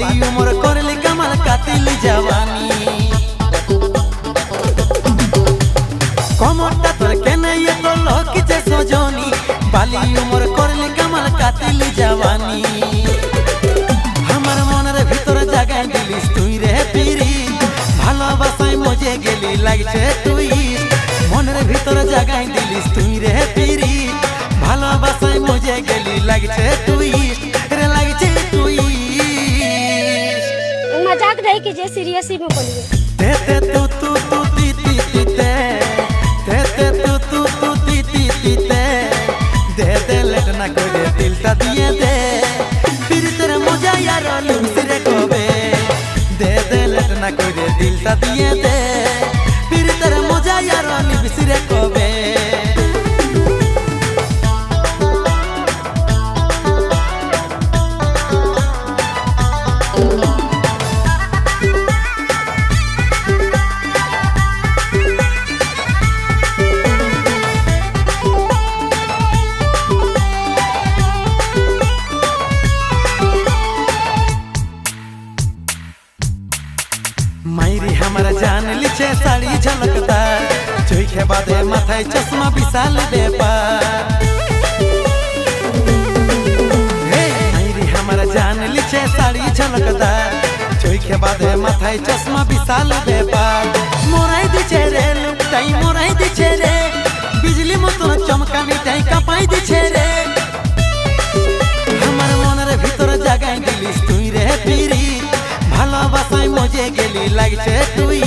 बाली उम्र करली कमल कातिली जवानी कमरटा तोर केने ये तो लकिचे सजनी बाली उम्र करली कमल कातिली जवानी हमार मनेर भितर जागाय दिलिस तुई रे पिरी भालोबासाय मजे गेली लागছে তুই মনের ভিতর জাগাই দিলিস তুই রে পিরি ভালোবাসায় মজে গেলি লাগছে তুই রে লাগছে তুই मजाक नहीं कीजिए सीरियस ही में बोलिए ते ते तू तू तू ती ती ती ते ते तू तू तू ती ती ती ते दे लेट ना करे दिलटा दिए दे फिर तेरे मजा यार लिमसिरे कोबे दे लेट ना करे दिलटा दिए दे फिर तेरे मजा यार लिमसिरे कोबे मायरी हमारा जान लिचे साड़ी झलकदार चोखे बादे माथाय चश्मा विशाल बेपार मायरी हमारा जान लिचे साड़ी झलकदार चोखे बादे माथाय चश्मा विशाल बेपार मोराई दिछे रे लुकटाई मोराई दिछे रे बिजली मतो चमकानी ताई कापाई दिछे रे हमार मनेर भितर जागाय दिलिस तुई रे पिरी ভালোবাসায় মজে গেলি লাগছে তুই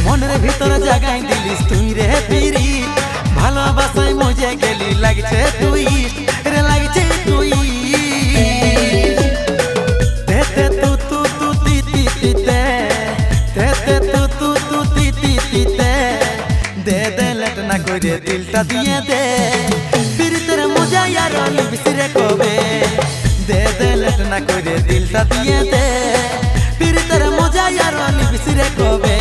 মনের ভিতর জাগাই দিলিস তুই রে পিরি ভালোবাসায় মজে গেলি লাগছে তুই রে লাগছে তুই তে তে তু তু তু তি তি তি তে তে তে তু তু তু তি তি তি তে দে লেট না করে দিলটা দিয়ে দে फिर तेरे मजा यार लिबसिरे कोबे दे लेट ना करे दिलटा দিয়ে দে फिर तेरे मजा यार लिबसिरे कोबे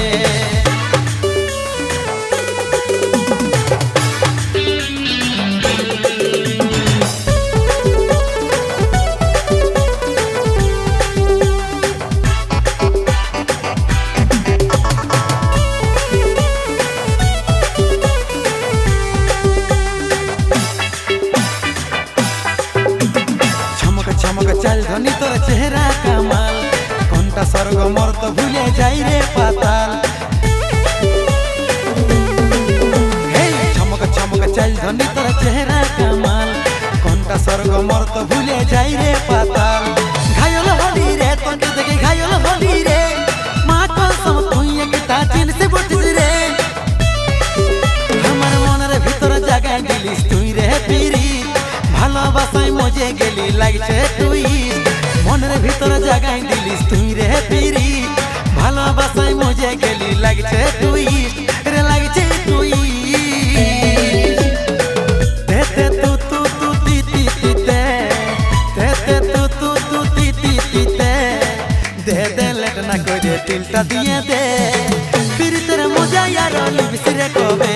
चमक चमक चल धनी तोर चेहरा कमाल कोनटा स्वर्ग मोर तो भूले जाई रे पाताल हे चमक चमक चल धनी तोर चेहरा कमाल कोनटा स्वर्ग मोर तो भूले जाई रे पाताल घायल होली रे तोके देखे घायल होली रे मां कसम तुई एकटा चिन से बटिस रे हमार मनेर भितर जागाय दिलिस तुई रे पिरी ভালোবাসায় মজে গেলি লাগছে তুই মনের ভিতর জাগাই দিলিস তুই রে পিরি ভালোবাসায় মজে গেলি লাগছে তুই রে লাগছে তুই তে তে তু তু তু তি তি তি তে তে তু তু তু তি তি তি তে দে লেট না করে দিলটা দিয়ে দে फिर तेरे मजा यार लिबसिरे कोबे